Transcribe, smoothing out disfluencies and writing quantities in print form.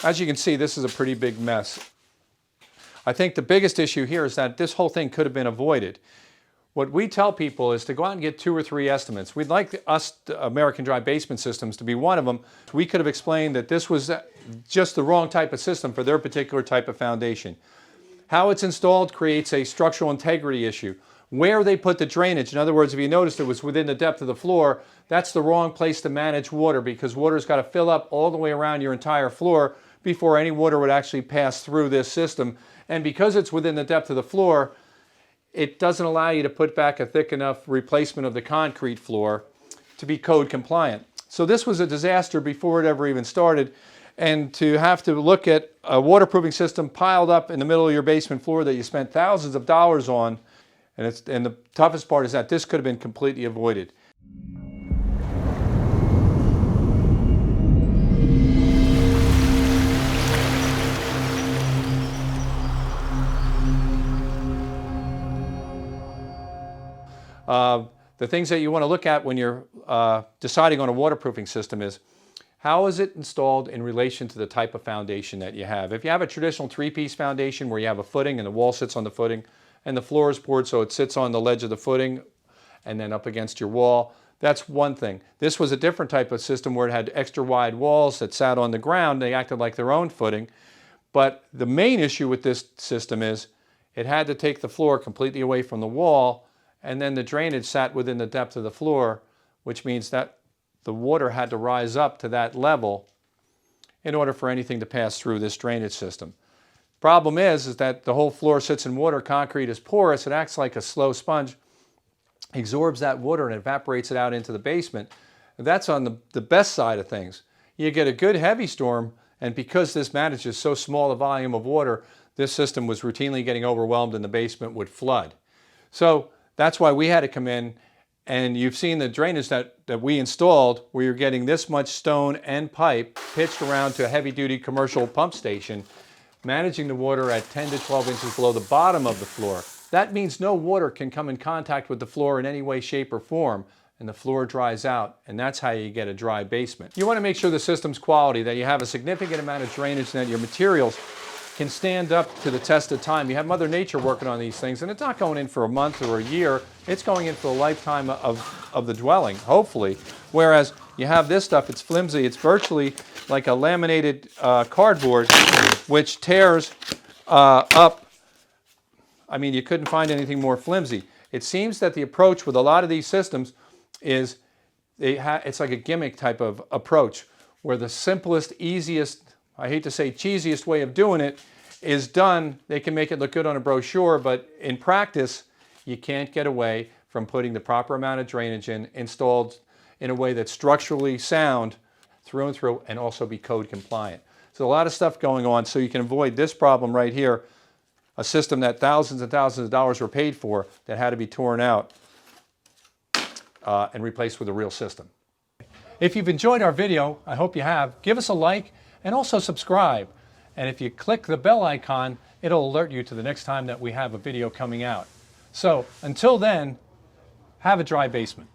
As you can see, this is a pretty big mess. I think the biggest issue here is that this whole thing could have been avoided. What we tell people is to go out and get 2 or 3 estimates. We'd like us, American Dry Basement Systems, to be one of them. We could have explained that this was just the wrong type of system for their particular type of foundation. How it's installed creates a structural integrity issue. Where they put the drainage, in other words, if you noticed it was within the depth of the floor, that's the wrong place to manage water, because water's got to fill up all the way around your entire floor before any water would actually pass through this system. And because it's within the depth of the floor, it doesn't allow you to put back a thick enough replacement of the concrete floor to be code compliant. So this was a disaster before it ever even started. And to have to look at a waterproofing system piled up in the middle of your basement floor that you spent thousands of dollars on, and the toughest part is that this could have been completely avoided. The things that you want to look at when you're deciding on a waterproofing system is, how is it installed in relation to the type of foundation that you have? If you have a traditional 3-piece foundation where you have a footing and the wall sits on the footing and the floor is poured so it sits on the ledge of the footing and then up against your wall, that's one thing. This was a different type of system where it had extra wide walls that sat on the ground. They acted like their own footing. But the main issue with this system is it had to take the floor completely away from the wall, and then the drainage sat within the depth of the floor, which means that the water had to rise up to that level in order for anything to pass through this drainage system. Problem is that the whole floor sits in water. Concrete is porous. It acts like a slow sponge, absorbs that water and evaporates it out into the basement. And that's on the best side of things. You get a good heavy storm, and because this manages so small a volume of water, this system was routinely getting overwhelmed and the basement would flood. So that's why we had to come in, and you've seen the drainage that we installed where you're getting this much stone and pipe pitched around to a heavy-duty commercial pump station, managing the water at 10 to 12 inches below the bottom of the floor. That means no water can come in contact with the floor in any way, shape, or form, and the floor dries out, and that's how you get a dry basement. You want to make sure the system's quality, that you have a significant amount of drainage, and that your materials can stand up to the test of time. You have Mother Nature working on these things, and it's not going in for a month or a year. It's going in for a lifetime of the dwelling, hopefully. Whereas you have this stuff, it's flimsy. It's virtually like a laminated cardboard, which tears up. I mean, you couldn't find anything more flimsy. It seems that the approach with a lot of these systems is it's like a gimmick type of approach, where the simplest, easiest, I hate to say cheesiest way of doing it is done. They can make it look good on a brochure, but in practice, you can't get away from putting the proper amount of drainage installed in a way that's structurally sound through and through, and also be code compliant. So a lot of stuff going on, so you can avoid this problem right here, a system that thousands and thousands of dollars were paid for that had to be torn out and replaced with a real system. If you've enjoyed our video, I hope you have, give us a like and also subscribe. And if you click the bell icon, it'll alert you to the next time that we have a video coming out. So until then, have a dry basement.